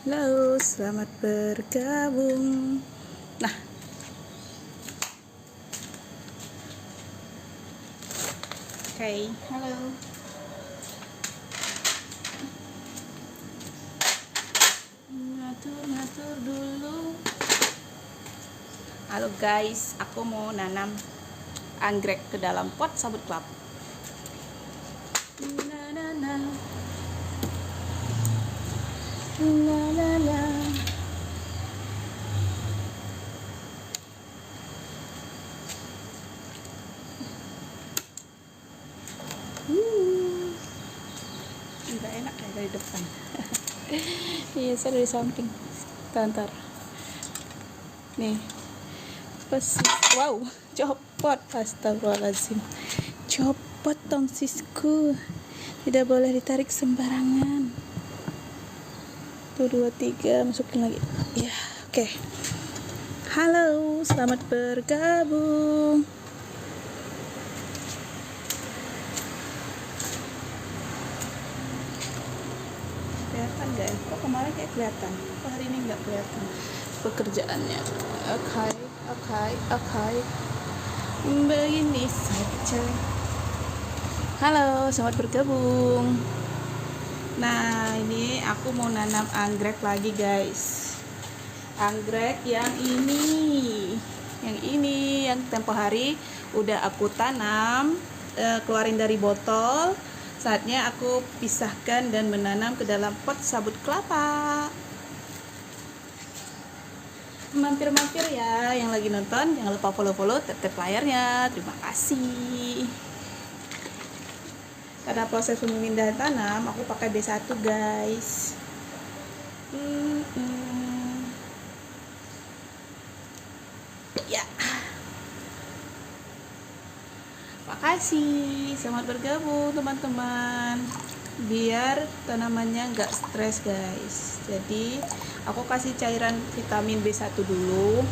Halo, selamat bergabung. Nah, oke, halo. Ngatur dulu. Halo guys, aku mau nanam anggrek ke dalam pot sabut kelapa. Nggak enak kayak dari depan. Iya, saya dari samping. Tantar. Nih. Wow, copot. Astagfirullahaladzim. Copot tongsisku. Tidak boleh ditarik sembarangan. 1, 2, 3, masukin lagi. Ya, oke. Halo, selamat bergabung. Kelihatan gak ya? Kok kemarin kayak kelihatan? Kok hari ini nggak kelihatan pekerjaannya? Oke. Begini saja. Halo, selamat bergabung. Nah, ini aku mau nanam anggrek lagi guys. Anggrek yang ini yang tempo hari udah aku tanam, keluarin dari botol. Saatnya aku pisahkan dan menanam ke dalam pot sabut kelapa. Mampir-mampir ya yang lagi nonton, jangan lupa follow, tap layarnya. Terima kasih. Karena proses pemindahan tanam aku pakai B1 guys. Ya, makasih, selamat bergabung teman-teman. Biar tanamannya nggak stres guys, jadi aku kasih cairan vitamin B1 dulu.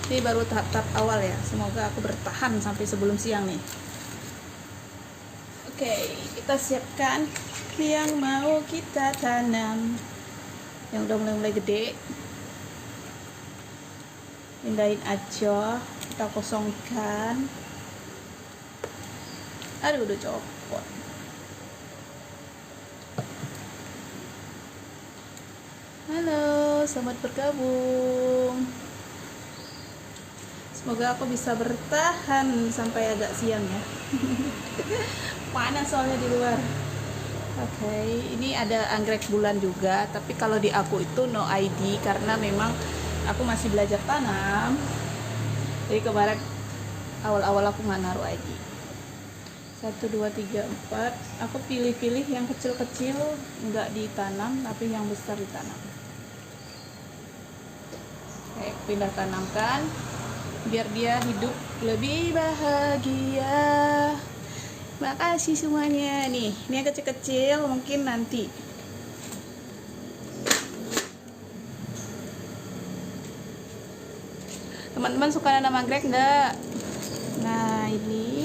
Ini baru tahap-tahap awal ya, semoga aku bertahan sampai sebelum siang nih. Oke, kita siapkan yang mau kita tanam, yang udah mulai gede. Pindahin aja, kita kosongkan. Aduh, udah copot. Halo, selamat bergabung. Semoga aku bisa bertahan sampai agak siang ya. Panas soalnya di luar. Oke, ini ada anggrek bulan juga, tapi kalau di aku itu no ID karena memang aku masih belajar tanam. Jadi kemarin awal-awal aku nggak naruh ID. 1, 2, 3, 4. Aku pilih-pilih yang kecil-kecil nggak ditanam, tapi yang besar ditanam. Oke, pindah tanamkan biar dia hidup lebih bahagia. Makasih semuanya. Nih, ini yang kecil-kecil mungkin nanti. Teman-teman suka nanam anggrek enggak? Nah, ini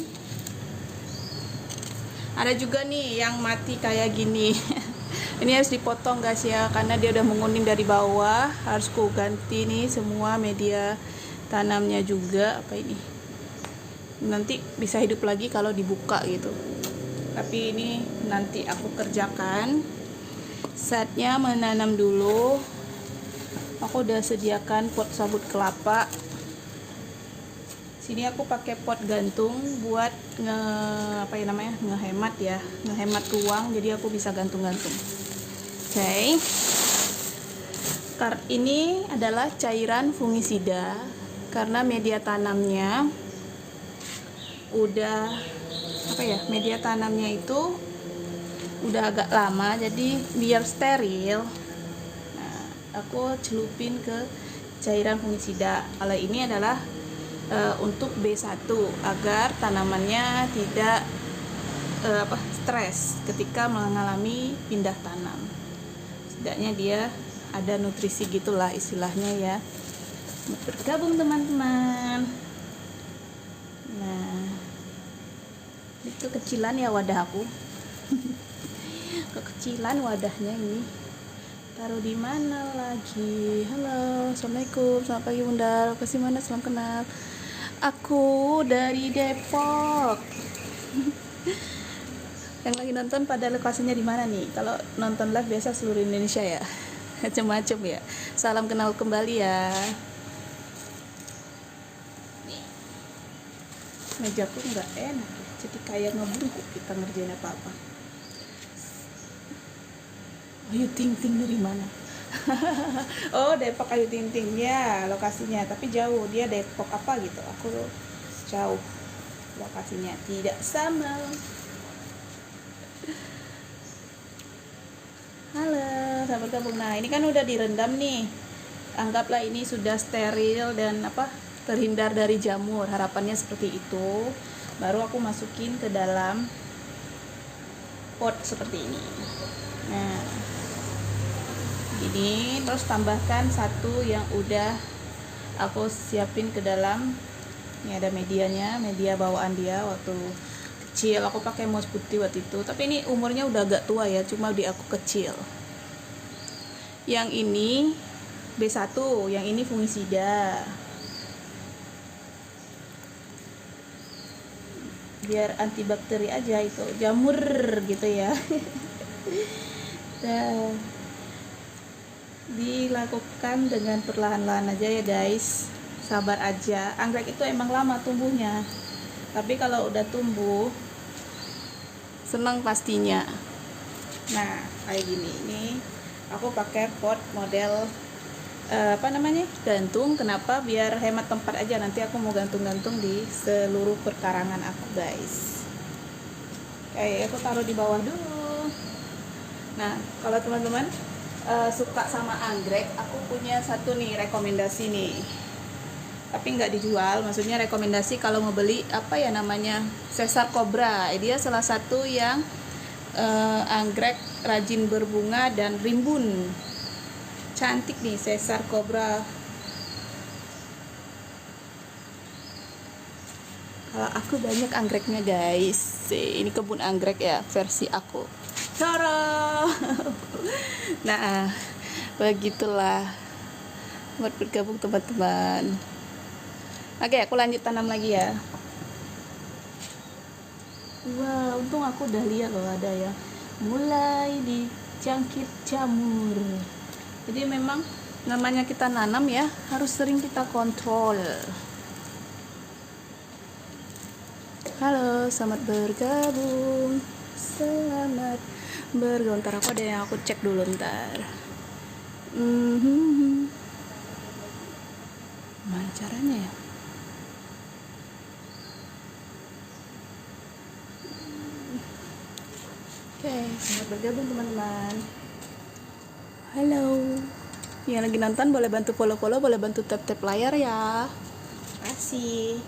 ada juga nih yang mati kayak gini. Ini harus dipotong guys ya, karena dia udah menguning dari bawah. Harus ku ganti nih semua media tanamnya juga. Apa ini? Nanti bisa hidup lagi kalau dibuka gitu, tapi ini nanti aku kerjakan. Saatnya menanam dulu. Aku udah sediakan pot sabut kelapa. Sini aku pakai pot gantung buat ngehemat ruang, jadi aku bisa gantung-gantung. Oke. Ini adalah cairan fungisida karena media tanamnya media tanamnya itu udah agak lama, jadi biar steril. Nah, aku celupin ke cairan fungisida. Kalau ini adalah untuk B1 agar tanamannya tidak stres ketika mengalami pindah tanam. Setidaknya dia ada nutrisi gitulah istilahnya ya. Bergabung teman-teman. Nah, itu kecilan ya wadah aku. kekecilan wadahnya ini. Taruh di mana lagi? Halo, assalamualaikum, selamat pagi Bunda. Lokasi mana? Salam kenal. Aku dari Depok. Yang lagi nonton pada lokasinya di mana nih? Kalau nonton live biasa seluruh Indonesia ya. Macam-macam ya. Salam kenal kembali ya. Nih. Mejaku nggak enak ya. Jadi kayak ngebungkuk kita ngerjain apa-apa. Ayu Ting Ting dari mana? Oh, Depok Ayu Ting Ting ya lokasinya, tapi jauh. Dia Depok apa gitu. Aku jauh lokasinya, tidak sama. Halo, sahabat gabung. Nah, ini kan udah direndam nih. Anggaplah ini sudah steril dan terhindar dari jamur. Harapannya seperti itu. Baru aku masukin ke dalam pot seperti ini. Nah, ini terus tambahkan satu yang udah aku siapin ke dalam. Ini ada medianya, media bawaan dia waktu kecil. Aku pakai mouse putih waktu itu, tapi ini umurnya udah agak tua ya, cuma di aku kecil. Yang ini B1, yang ini fungisida. Biar antibakteri aja itu, jamur gitu ya. Nah, dilakukan dengan perlahan-lahan aja ya guys, sabar aja. Anggrek itu emang lama tumbuhnya, tapi kalau udah tumbuh senang pastinya. Nah, kayak gini. Ini aku pakai pot model gantung. Kenapa? Biar hemat tempat aja. Nanti aku mau gantung-gantung di seluruh perkarangan aku guys. Oke, aku taruh di bawah dulu. Nah, kalau teman-teman suka sama anggrek, aku punya satu nih rekomendasi nih, tapi nggak dijual, maksudnya rekomendasi kalau mau beli Caesar Cobra. Dia salah satu yang anggrek rajin berbunga dan rimbun, cantik nih Caesar Cobra. Kalau aku banyak anggreknya guys. Ini kebun anggrek ya versi aku. Tara. Nah, begitulah buat bergabung teman-teman. Oke, aku lanjut tanam lagi ya. Wah, untung aku udah lihat loh ada ya mulai dijangkit jamur. Jadi memang namanya kita nanam ya, harus sering kita kontrol. Halo, selamat bergabung. Selamat bergabung. Ntar aku ada yang aku cek dulu ntar. Gimana caranya ya? Oke, selamat bergabung teman-teman. Halo. Yang lagi nonton boleh bantu follow-follow, boleh bantu tap-tap layar ya. Makasih.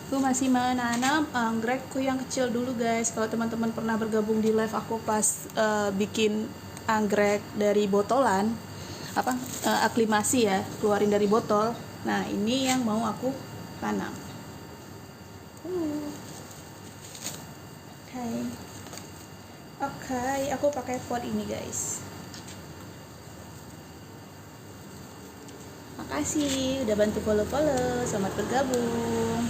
Aku masih menanam anggrekku yang kecil dulu guys. Kalau teman-teman pernah bergabung di live aku pas bikin anggrek dari botolan, aklimasi ya, keluarin dari botol. Nah, ini yang mau aku tanam. Oke, aku pakai pot ini guys. Makasih udah bantu follow-follow. Selamat bergabung.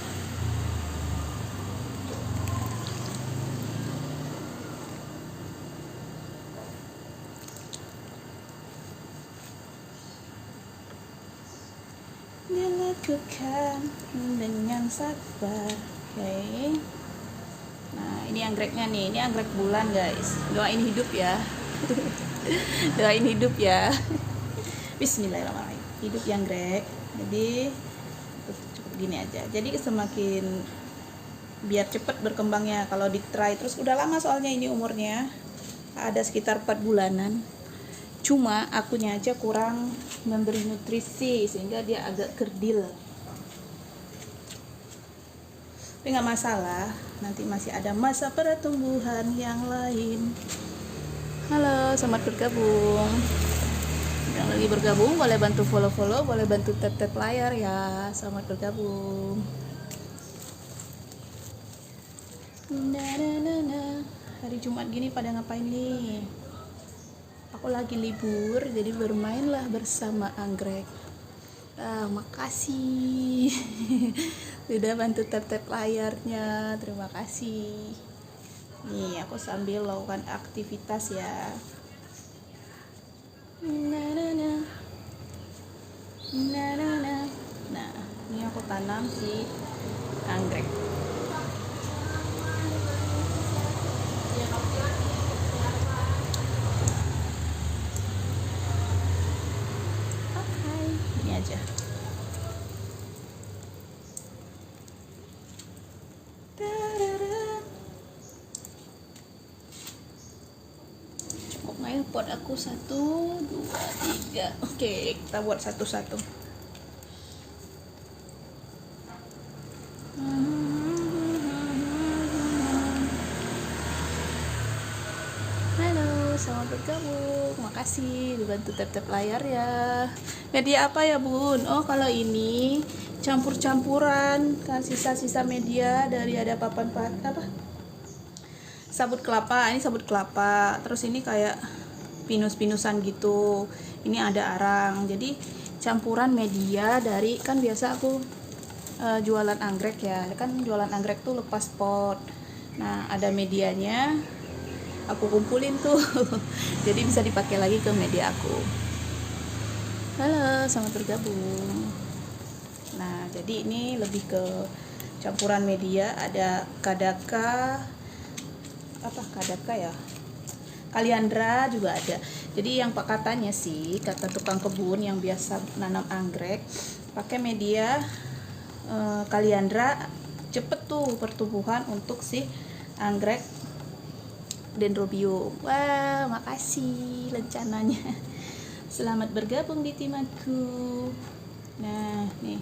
Dilakukan dengan sabar. Oke. Nah, ini anggreknya nih. Ini anggrek bulan guys. Doain hidup ya. Doain hidup ya. Bismillahirrahmanirrahim. Hidup yang anggrek. Jadi cukup gini aja. Jadi semakin biar cepat berkembangnya. Kalau di try terus udah lama soalnya ini umurnya. Ada sekitar 4 bulanan. Cuma akunya aja kurang memberi nutrisi sehingga dia agak kerdil. Tapi nggak masalah, nanti masih ada masa pertumbuhan yang lain. Halo, selamat bergabung. Yang lagi bergabung boleh bantu follow-follow, boleh bantu tap-tap layar ya. Selamat bergabung. Hari Jumat gini pada ngapain nih? Aku lagi libur, jadi bermainlah bersama anggrek. Makasih sudah bantu tap-tap layarnya, terima kasih. Nih aku sambil melakukan aktivitas ya. Nah, ini aku tanam si anggrek. Oke, ini aja. Cukup nggak ya pot aku 1, 2, 3. Oke, kita buat satu-satu. Halo, selamat bergabung. Makasih dibantu tap-tap layar ya. Media apa ya, Bun? Oh, kalau ini campur-campuran kan sisa-sisa media dari ada papan apa? Sabut kelapa. Ini sabut kelapa. Terus ini kayak pinus-pinusan gitu. Ini ada arang. Jadi campuran media dari, kan biasa aku jualan anggrek ya. Kan jualan anggrek tuh lepas pot. Nah, ada medianya. Aku kumpulin tuh. Jadi bisa dipakai lagi ke media aku. Halo, selamat bergabung. Nah, jadi ini lebih ke campuran media, ada kadaka ya, kaliandra juga ada. Jadi yang katanya sih, kata tukang kebun yang biasa nanam anggrek, pakai media kaliandra cepet tuh pertumbuhan untuk si anggrek dendrobium. Wah, makasih rencananya. Selamat bergabung di tim aku. Nah, nih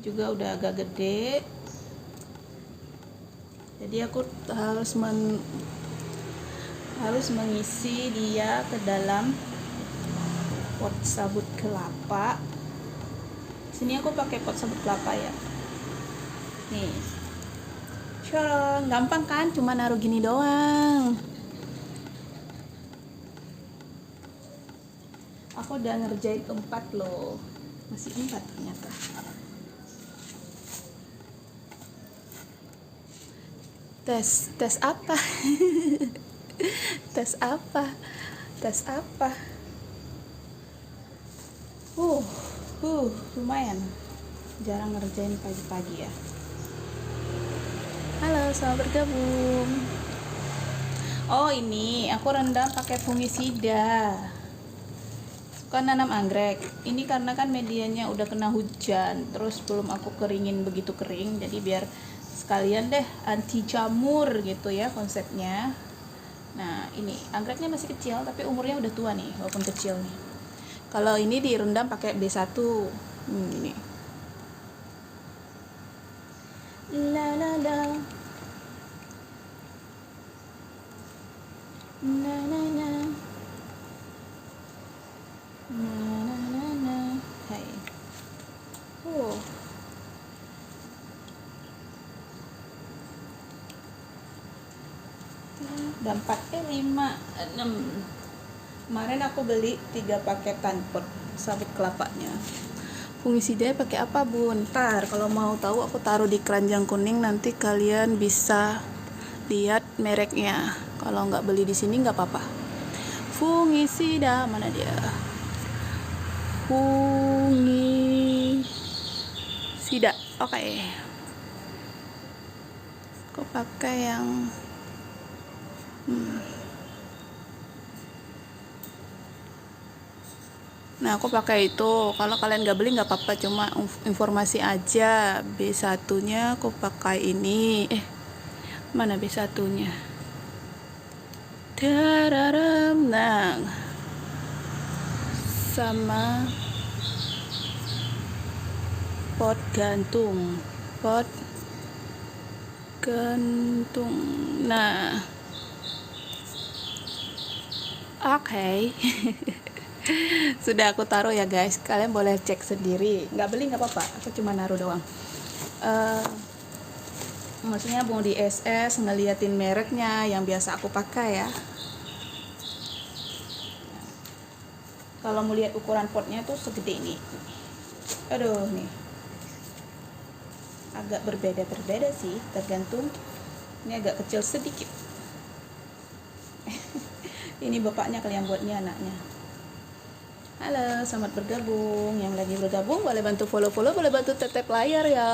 juga udah agak gede. Jadi aku harus mengisi dia ke dalam pot sabut kelapa. Sini aku pakai pot sabut kelapa ya. Nih. Corong, gampang kan? Cuma naruh gini doang. Aku udah ngerjain 4 loh. Masih 4 ternyata. Tes apa? Tes apa? Lumayan. Jarang ngerjain pagi-pagi ya. Halo, selamat bergabung. Oh, ini aku rendam pakai fungisida. Suka nanam anggrek. Ini karena kan medianya udah kena hujan, terus belum aku keringin begitu kering, jadi biar sekalian deh anti jamur gitu ya konsepnya. Nah, ini anggreknya masih kecil tapi umurnya udah tua nih, walaupun kecil nih. Kalau ini direndam pakai B1. Ini. La la la. Na na na. Hai. Udah 4, 5, 6. Kemarin aku beli 3 paketan pot sabut kelapanya. Fungisida pakai apa, Bun? Ntar kalau mau tahu aku taruh di keranjang kuning, nanti kalian bisa lihat mereknya. Kalau nggak beli di sini nggak apa-apa. Fungisida mana dia? Fungisida. Oke. Aku pakai yang Nah, aku pakai itu. Kalau kalian nggak beli nggak apa-apa, cuma informasi aja. B1-nya aku pakai ini. Mana B1-nya? Dararam, nah. Sama pot gantung. Nah. Oke. Sudah aku taruh ya guys, kalian boleh cek sendiri. Nggak beli nggak apa-apa, aku cuma naruh doang. maksudnya mau di SS ngeliatin mereknya yang biasa aku pakai ya. Kalau mau lihat ukuran potnya tuh segede ini. Aduh nih, agak berbeda sih, tergantung. Ini agak kecil sedikit. Ini bapaknya kali yang buatnya, anaknya. Halo, selamat bergabung. Yang lagi bergabung boleh bantu follow, boleh bantu tap layar ya.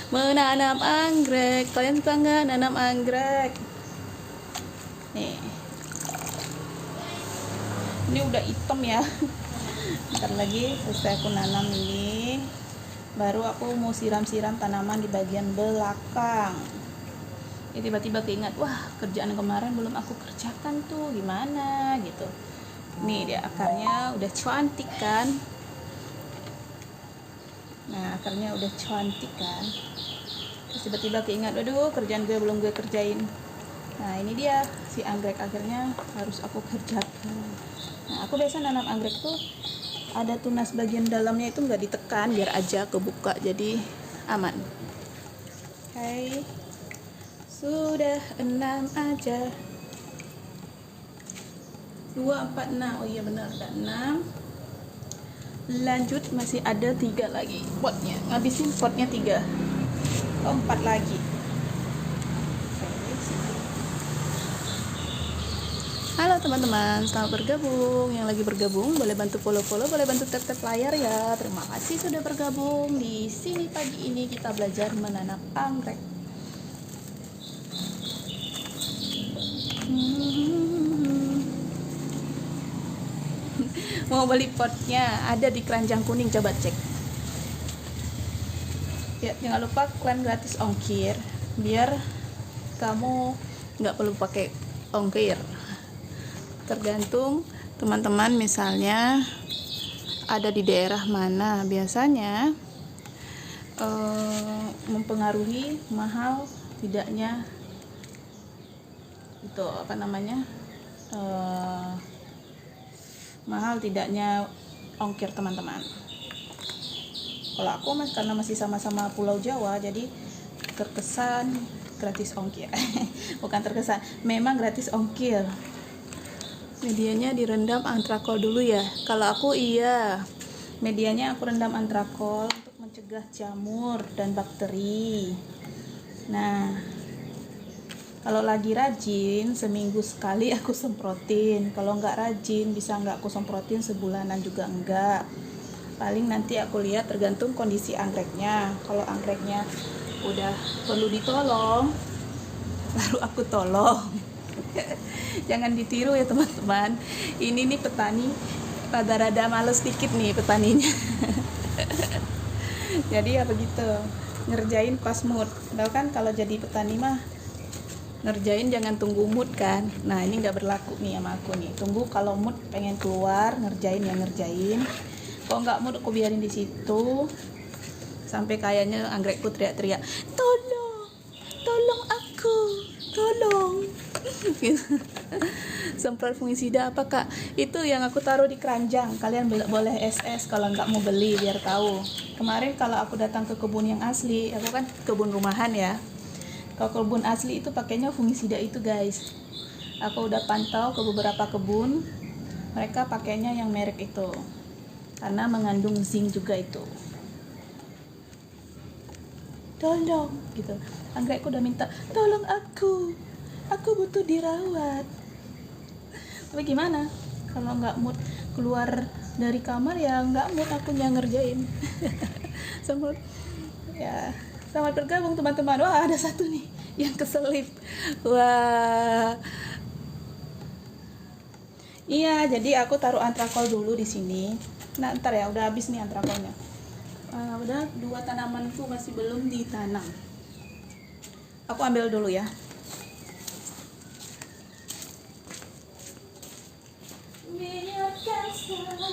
Menanam anggrek, kalian suka nggak nanam anggrek? Nih, ini udah hitam ya. Ntar lagi selesai aku nanam ini, baru aku mau siram-siram tanaman di bagian belakang. Ya, tiba-tiba keingat, wah kerjaan kemarin belum aku kerjakan tuh, gimana gitu. Nih dia akarnya udah cantik kan. Nah akarnya udah cantik kan. Terus tiba-tiba keingat, aduh kerjaan gue belum gue kerjain. Nah ini dia si anggrek, akhirnya harus aku kerjakan. Nah aku biasa nanam anggrek tuh ada tunas bagian dalamnya itu nggak ditekan, biar aja kebuka jadi aman. Oke, sudah 6 aja. 2, 4, 6. Oh iya benar, ada 6. Lanjut, masih ada 3 lagi potnya. Ngabisin potnya 3. Oh, 4 lagi. Halo teman-teman, selamat bergabung. Yang lagi bergabung boleh bantu follow, boleh bantu tap layar ya. Terima kasih sudah bergabung. Di sini pagi ini kita belajar menanam anggrek. Mau beli potnya ada di keranjang kuning, coba cek ya. Jangan lupa klaim gratis ongkir biar kamu nggak perlu pakai ongkir. Tergantung teman-teman misalnya ada di daerah mana, biasanya mempengaruhi mahal tidaknya itu mahal tidaknya ongkir teman-teman. Kalau aku karena masih sama-sama Pulau Jawa, jadi terkesan gratis ongkir. Bukan terkesan, memang gratis ongkir. Medianya direndam antrakol dulu ya. Kalau aku iya, medianya aku rendam antrakol untuk mencegah jamur dan bakteri. Nah, kalau lagi rajin, seminggu sekali aku semprotin. Kalau nggak rajin, bisa nggak aku semprotin sebulanan juga enggak. Paling nanti aku lihat tergantung kondisi anggreknya. Kalau anggreknya udah perlu ditolong, baru aku tolong. Jangan ditiru ya teman-teman. Ini nih petani rada-rada males dikit nih petaninya. Jadi ya begitu, ngerjain pas mood. Padahal kan kalau jadi petani mah ngerjain jangan tunggu mood kan. Nah ini nggak berlaku nih sama aku nih. Tunggu kalau mood pengen keluar, ngerjain ya ngerjain. Kalau nggak mood aku biarin di situ sampai kayaknya anggrekku teriak-teriak, tolong aku, tolong. Semprot fungisida apa kak? Itu yang aku taruh di keranjang. Kalian boleh SS kalau nggak mau beli biar tahu. Kemarin kalau aku datang ke kebun yang asli, aku kan kebun rumahan ya. Kalau kebun asli itu pakainya fungisida itu guys. Aku udah pantau ke beberapa kebun, mereka pakainya yang merek itu karena mengandung zinc juga itu. Tolong gitu. Anggrekku udah minta, tolong aku butuh dirawat. Tapi gimana? Kalau nggak mood keluar dari kamar ya nggak mood aku yang ngerjain. Selamat ya. Selamat bergabung teman-teman. Wah ada satu nih yang keselip. Wah. Iya, jadi aku taruh antrakol dulu di sini. Nah, ntar ya udah habis nih antrakolnya. Udah 2 tanamanku masih belum ditanam. Aku ambil dulu ya. Biarkan saja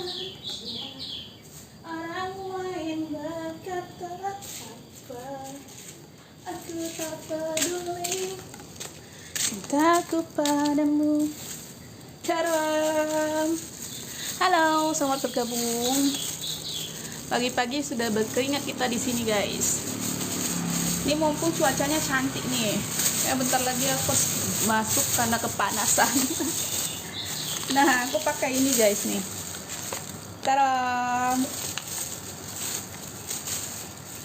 orang lain berkata apa, aku tak peduli cintaku padamu. Caram. Halo, selamat bergabung. Pagi-pagi sudah berkeringat kita di sini guys. Ini mumpung cuacanya cantik nih. Ya bentar lagi aku masuk karena kepanasan. Nah, aku pakai ini guys nih. Tara.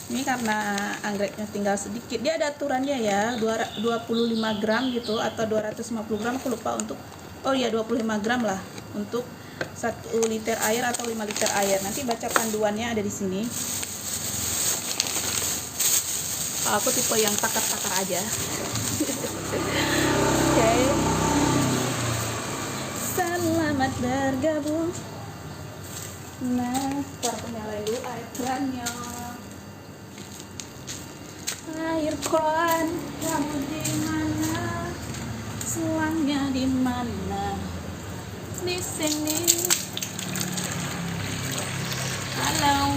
Ini karena anggreknya tinggal sedikit. Dia ada aturannya ya, 25 gram gitu atau 250 gram, aku lupa untuk. Oh iya, 25 gram lah untuk 1 liter air atau 5 liter air. Nanti baca panduannya ada di sini. Aku tipe yang takar-takar aja. Oke. Selamat bergabung. Nah, aku nyalain dulu air kerannya. Air keran, kamu di mana? Selangnya di mana? Di sini. Halo,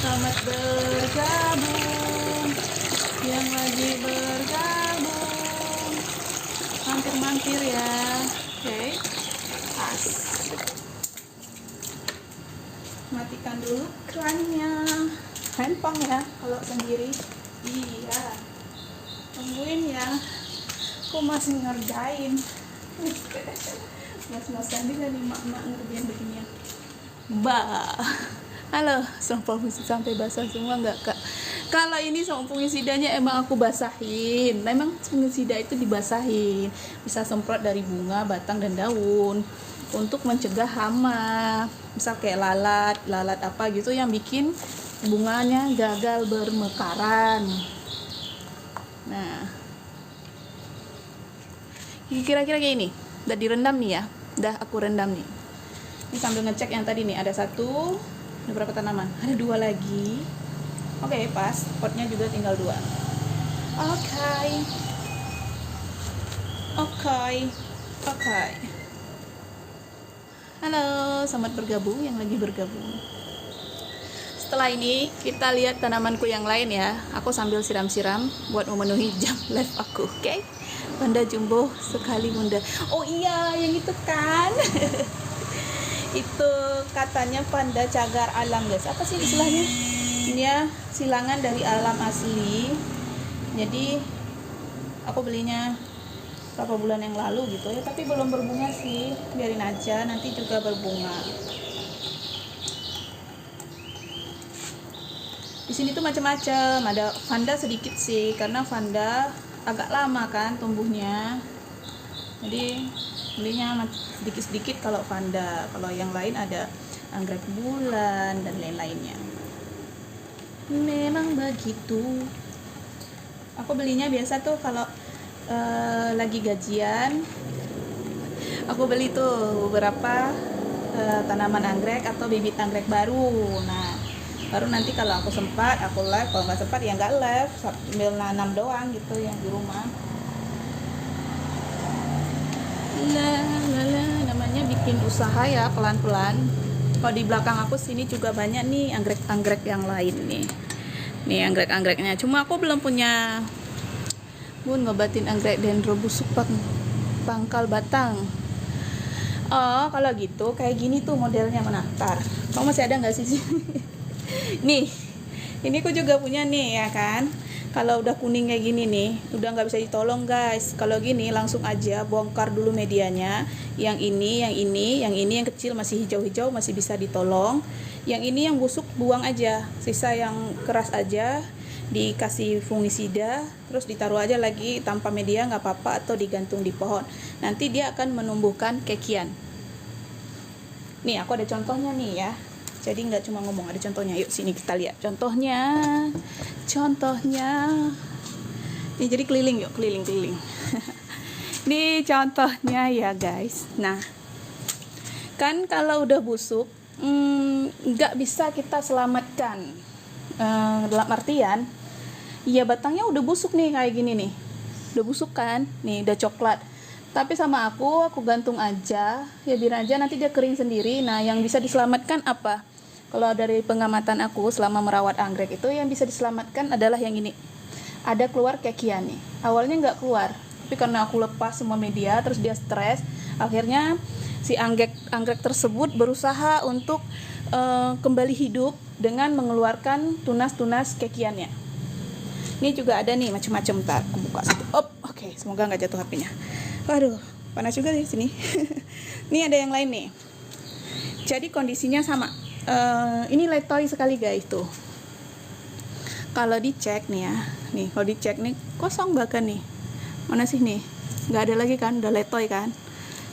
selamat bergabung. Yang lagi bergabung, mampir-mampir ya. Oke, pas. Matikan dulu kerannya. Handphone ya, kalau sendiri. Iya, tungguin ya, aku masih ngerjain. Mas-masan juga nih mak-mak ngerjain beginian. Halo, sampai basah semua nggak kak? Kalau ini sama fungisidanya emang aku basahin. Memang fungisida itu dibasahin, bisa semprot dari bunga, batang dan daun untuk mencegah hama. Misal kayak lalat apa gitu yang bikin bunganya gagal bermekaran. Nah, kira-kira kayak ini. Udah direndam nih ya. Udah aku rendam nih. Ini sambil ngecek yang tadi nih, ada 1, ada berapa tanaman? Ada 2 lagi. Oke, pas. Potnya juga tinggal 2. Oke. Halo, selamat bergabung yang lagi bergabung. Setelah ini kita lihat tanamanku yang lain ya. Aku sambil siram-siram buat memenuhi jam live aku, oke? Panda jumbo sekali bunda. Oh iya, yang itu kan. Itu katanya panda cagar alam guys. Apa sih istilahnya? Ini ya, silangan dari alam asli. Jadi aku belinya beberapa bulan yang lalu gitu ya, tapi belum berbunga sih. Biarin aja, nanti juga berbunga. Di sini tuh macam-macam, ada vanda sedikit sih, karena vanda agak lama kan tumbuhnya. Jadi belinya sedikit-sedikit kalau vanda. Kalau yang lain ada anggrek bulan dan lain-lainnya. Memang begitu. Aku belinya biasa tuh kalau lagi gajian. Aku beli tuh beberapa tanaman anggrek atau bibit anggrek baru. Nah, baru nanti kalau aku sempat aku live, kalau nggak sempat ya nggak live, sambil nanam doang gitu yang di rumah. Namanya bikin usaha ya, pelan-pelan. Kalau di belakang aku sini juga banyak nih anggrek-anggrek yang lain nih anggrek-anggreknya, cuma aku belum punya ngobatin anggrek dendro busuk pangkal batang. Oh, kalau gitu kayak gini tuh modelnya. Menakar, kamu masih ada nggak sih? Nih, ini aku juga punya nih ya kan. Kalau udah kuning kayak gini nih, udah nggak bisa ditolong guys. Kalau gini langsung aja bongkar dulu medianya. Yang ini yang kecil masih hijau-hijau masih bisa ditolong. Yang ini yang busuk buang aja. Sisa yang keras aja dikasih fungisida, terus ditaruh aja lagi tanpa media nggak apa-apa, atau digantung di pohon. Nanti dia akan menumbuhkan kekian. Nih aku ada contohnya nih ya. Jadi nggak cuma ngomong, ada contohnya. Yuk sini kita lihat contohnya. Nih jadi keliling yuk, keliling. Nih contohnya ya guys. Nah, kan kalau udah busuk nggak bisa kita selamatkan. Dalam artian, ya batangnya udah busuk nih kayak gini nih. Udah busuk kan? Nih udah coklat. Tapi sama aku gantung aja. Ya biar aja nanti dia kering sendiri. Nah, yang bisa diselamatkan apa? Kalau dari pengamatan aku selama merawat anggrek itu, yang bisa diselamatkan adalah yang ini. Ada keluar kekian nih. Awalnya nggak keluar, tapi karena aku lepas semua media, terus dia stres, akhirnya si anggrek tersebut berusaha untuk kembali hidup dengan mengeluarkan tunas-tunas kekiannya. Ini juga ada nih macam-macam, ntar aku buka satu. Oke, semoga nggak jatuh HP-nya. Waduh, panas juga di sini. Ini ada yang lain nih. Jadi kondisinya sama. Ini letoy sekali guys tuh. Kalau dicek nih ya, nih kalau dicek nih kosong bahkan nih. Mana sih nih? Nggak ada lagi kan, udah letoy kan.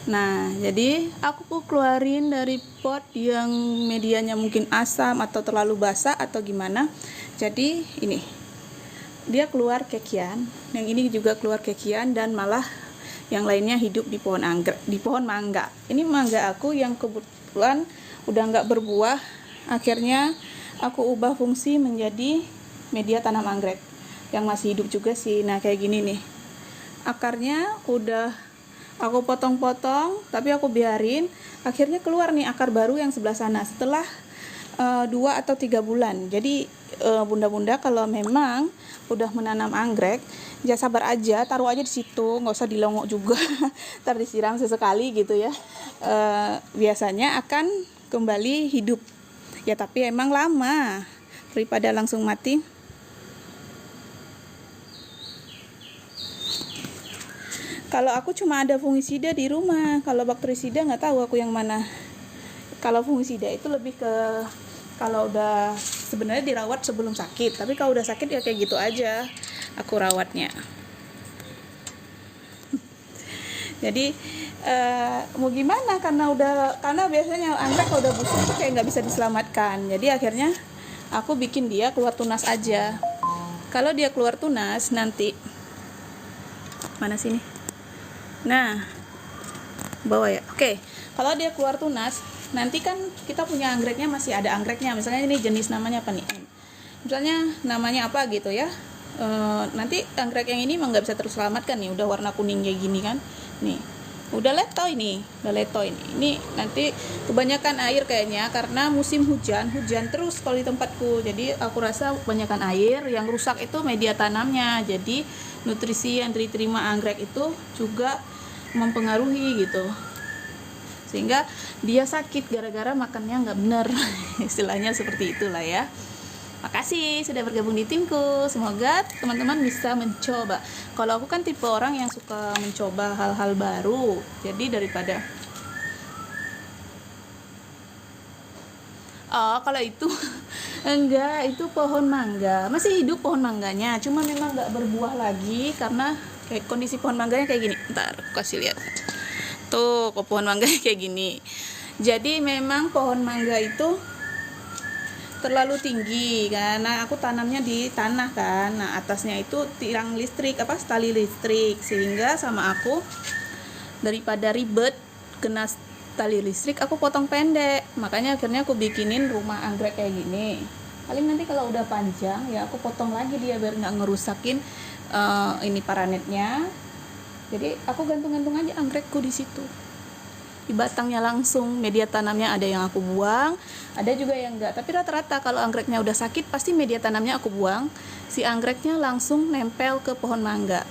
Nah, jadi aku keluarin dari pot yang medianya mungkin asam atau terlalu basah atau gimana. Jadi ini dia keluar kekian, yang ini juga keluar kekian, dan malah yang lainnya hidup di pohon anggrek, di pohon mangga. Ini mangga aku yang kebetulan udah nggak berbuah, akhirnya aku ubah fungsi menjadi media tanam anggrek yang masih hidup juga sih. Nah kayak gini nih, akarnya udah aku potong-potong, tapi aku biarin, akhirnya keluar nih akar baru yang sebelah sana setelah 2 atau 3 bulan. Jadi bunda-bunda kalau memang udah menanam anggrek, ya sabar aja, taruh aja di situ, nggak usah dilongok juga. Ntar disiram sesekali gitu ya. Biasanya akan kembali hidup. Ya tapi emang lama daripada langsung mati. Kalau aku cuma ada fungisida di rumah, kalau bakterisida nggak tahu aku yang mana. Kalau fungisida itu lebih ke kalau udah sebenarnya dirawat sebelum sakit, tapi kalau udah sakit ya kayak gitu aja aku rawatnya. Jadi mau gimana, karena biasanya anggrek kalau udah busuk tuh kayak nggak bisa diselamatkan. Jadi akhirnya aku bikin dia keluar tunas aja. Kalau dia keluar tunas nanti mana sini? Nah, bawah ya. Oke, kalau dia keluar tunas, nanti kan kita punya anggreknya masih ada anggreknya. Misalnya ini jenis namanya apa nih? Misalnya namanya apa gitu ya. Nanti anggrek yang ini emang nggak bisa terselamatkan nih. Udah warna kuning kayak gini kan. Nih, udah letoy nih. Ini nanti kebanyakan air kayaknya karena musim hujan terus kalau di tempatku. Jadi aku rasa kebanyakan air, yang rusak itu media tanamnya. Jadi nutrisi yang diterima anggrek itu juga mempengaruhi gitu, sehingga dia sakit gara-gara makannya nggak benar. Istilahnya seperti itulah ya. Makasih sudah bergabung di timku, semoga teman-teman bisa mencoba. Kalau aku kan tipe orang yang suka mencoba hal-hal baru, jadi daripada kalau itu enggak, itu pohon mangga masih hidup, pohon mangganya cuma memang nggak berbuah lagi karena kayak kondisi pohon mangganya kayak gini. Ntar aku kasih lihat tuh, kok pohon mangganya kayak gini. Jadi memang pohon mangga itu terlalu tinggi karena aku tanamnya di tanah kan. Nah atasnya itu tiang listrik, tali listrik, sehingga sama aku daripada ribet kena tali listrik aku potong pendek. Makanya akhirnya aku bikinin rumah anggrek kayak gini. Paling nanti kalau udah panjang ya aku potong lagi dia biar nggak ngerusakin ini paranetnya. Jadi aku gantung-gantung aja anggrekku di situ. Di batangnya langsung, media tanamnya ada yang aku buang, ada juga yang enggak. Tapi rata-rata kalau anggreknya udah sakit pasti media tanamnya aku buang. Si anggreknya langsung nempel ke pohon mangga.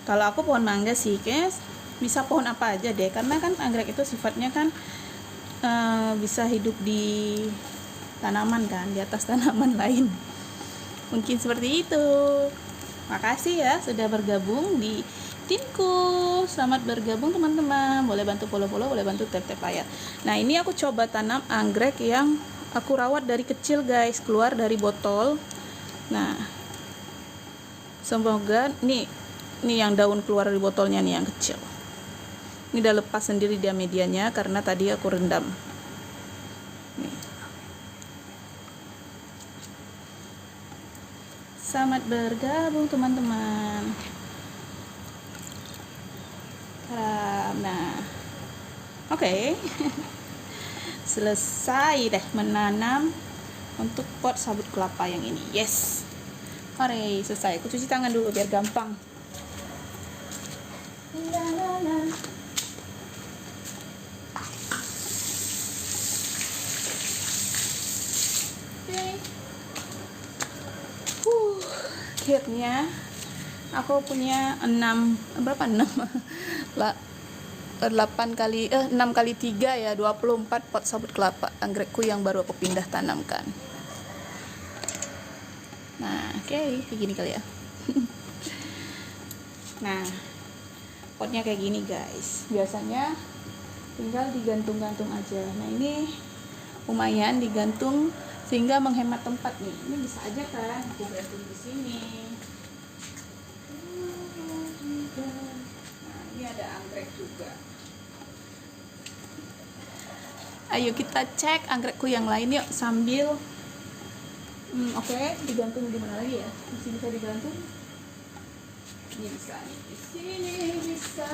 Kalau aku pohon mangga sih, kayaknya bisa pohon apa aja deh, karena kan anggrek itu sifatnya kan bisa hidup di tanaman kan, di atas tanaman lain. Mungkin seperti itu. Makasih ya sudah bergabung di timku. Selamat bergabung teman-teman. Boleh bantu follow-follow, boleh bantu tap-tap layar. Nah ini aku coba tanam anggrek yang aku rawat dari kecil guys, keluar dari botol. Nah semoga nih yang daun keluar dari botolnya nih yang kecil. Ini udah lepas sendiri dia medianya karena tadi aku rendam. Nih. Selamat bergabung teman-teman. Nah, oke. Selesai deh menanam untuk pot sabut kelapa yang ini. Yes. Oke, selesai. Aku cuci tangan dulu biar gampang. Akhirnya aku punya 6 kali 3 ya 24 pot sabut kelapa anggrekku yang baru aku pindah tanamkan. Nah, oke, kayak gini kali ya. Nah, potnya kayak gini guys. Biasanya tinggal digantung-gantung aja. Nah, ini lumayan digantung sehingga menghemat tempat nih. Ini bisa aja kan aku gantung di sini. Nah, ini ada anggrek juga. Ayo kita cek anggrekku yang lain yuk sambil oke, digantung di mana lagi ya? Di sini bisa digantung. Ini bisa nih. Di sini bisa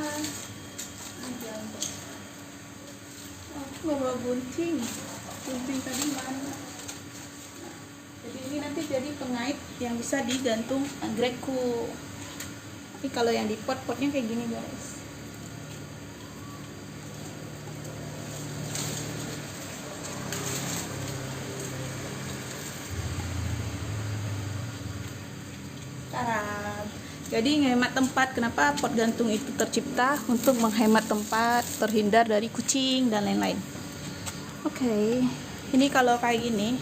digantung. Oh, bawa gunting. Gunting tadi mana? Nah, jadi ini nanti jadi pengait yang bisa digantung anggrekku. Ini kalau yang di pot-potnya kayak gini guys. Jadi menghemat tempat. Kenapa pot gantung itu tercipta? Untuk menghemat tempat, terhindar dari kucing dan lain-lain. Oke, ini kalau kayak gini,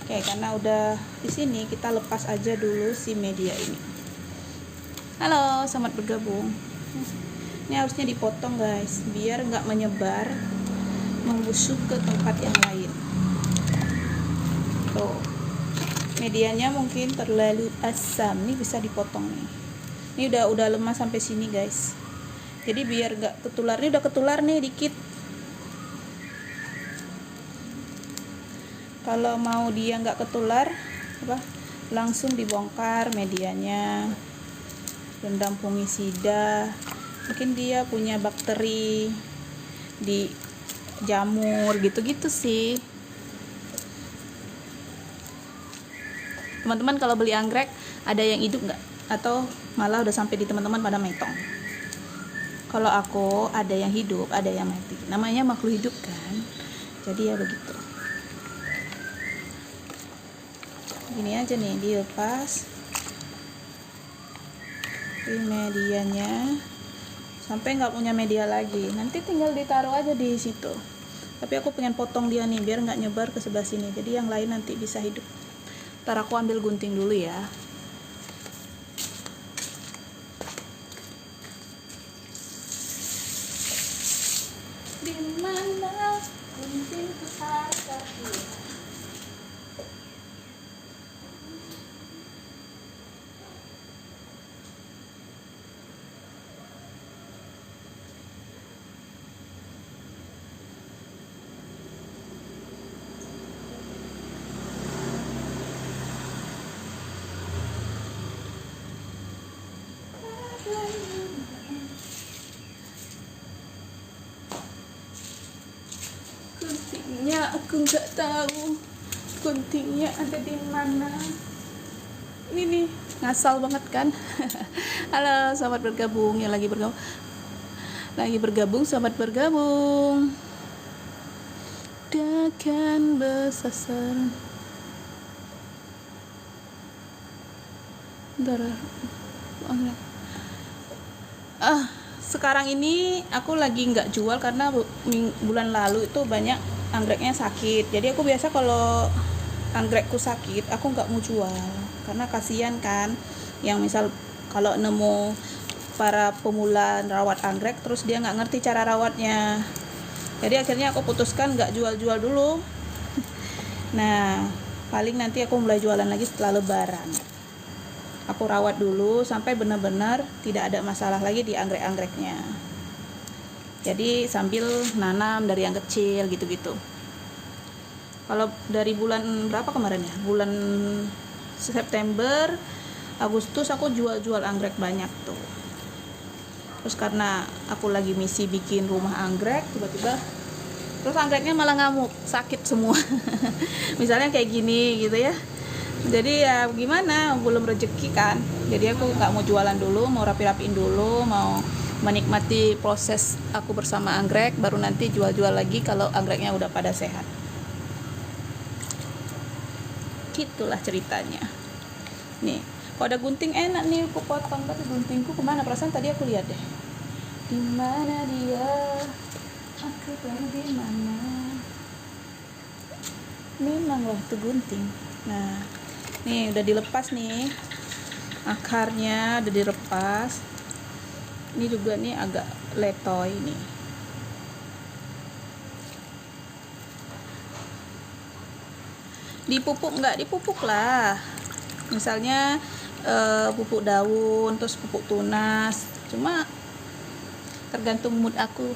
oke, karena udah di sini kita lepas aja dulu si media ini. Halo, selamat bergabung. Ini harusnya dipotong guys, biar nggak menyebar, membusuk ke tempat yang lain. Tuh. Medianya mungkin terlalu asam, nih bisa dipotong nih. Ini udah lemah sampai sini guys. Jadi biar gak ketular, ini udah ketular nih dikit. Kalau mau dia nggak ketular, langsung dibongkar medianya, rendam fungisida. Mungkin dia punya bakteri di jamur gitu-gitu sih. Teman-teman kalau beli anggrek ada yang hidup nggak? Atau malah udah sampai di teman-teman pada metong? Kalau aku ada yang hidup, ada yang mati. Namanya makhluk hidup kan. Jadi ya begitu. Gini aja nih, dilepas. Ini medianya. Sampai nggak punya media lagi. Nanti tinggal ditaruh aja di situ. Tapi aku pengen potong dia nih biar nggak nyebar ke sebelah sini. Jadi yang lain nanti bisa hidup. Ntar aku ambil gunting dulu ya. Dimana gunting ada? Guntingnya aku nggak tahu guntingnya ada di mana. Ini nih ngasal banget kan. Halo, selamat bergabung yang lagi bergabung, selamat bergabung. Dakan besasar darah. Sekarang ini aku lagi nggak jual karena bulan lalu itu banyak anggreknya sakit. Jadi aku biasa kalau anggrekku sakit aku nggak mau jual karena kasihan kan. Yang misal kalau nemu para pemula rawat anggrek terus dia nggak ngerti cara rawatnya. Jadi akhirnya aku putuskan nggak jual-jual dulu. Nah, paling nanti aku mulai jualan lagi setelah Lebaran. Aku rawat dulu sampai benar-benar tidak ada masalah lagi di anggrek-anggreknya. Jadi sambil nanam dari yang kecil gitu-gitu. Kalau dari bulan berapa kemarin ya? Bulan September, Agustus aku jual-jual anggrek banyak tuh. Terus karena aku lagi misi bikin rumah anggrek, tiba-tiba terus anggreknya malah ngamuk, sakit semua. Misalnya kayak gini gitu ya. Jadi ya gimana, belum rezeki kan. Jadi aku nggak mau jualan dulu, mau rapi-rapiin dulu, mau menikmati proses aku bersama anggrek, baru nanti jual-jual lagi kalau anggreknya udah pada sehat. Gitulah ceritanya. Nih, kalau ada gunting enak nih aku potong, tapi guntingku kemana? Perasaan tadi aku lihat deh. Di mana dia? Aku tahu di mana. Memanglah tuh gunting. Nah, Nih udah dilepas nih, akarnya udah dilepas. Ini juga nih agak letoy nih. Dipupuk nggak dipupuk lah, misalnya pupuk daun, terus pupuk tunas, cuma tergantung mood aku.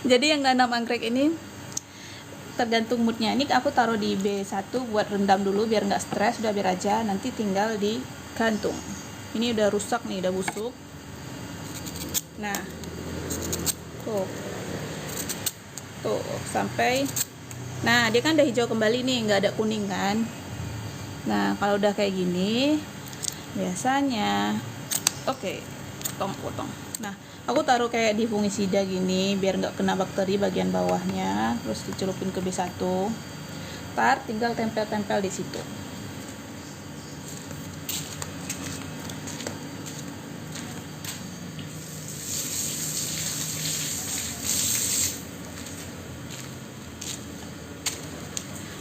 Jadi yang nanam anggrek ini tergantung moodnya. Ini aku taruh di B1 buat rendam dulu biar nggak stres, udah biar aja, nanti tinggal digantung. Ini udah rusak nih, udah busuk. Nah tuh sampai, nah dia kan udah hijau kembali nih, nggak ada kuning kan. Nah kalau udah kayak gini biasanya oke, potong. Nah aku taruh kayak di fungisida gini biar nggak kena bakteri bagian bawahnya, terus dicelupin ke B1. Ntar tinggal tempel-tempel di situ.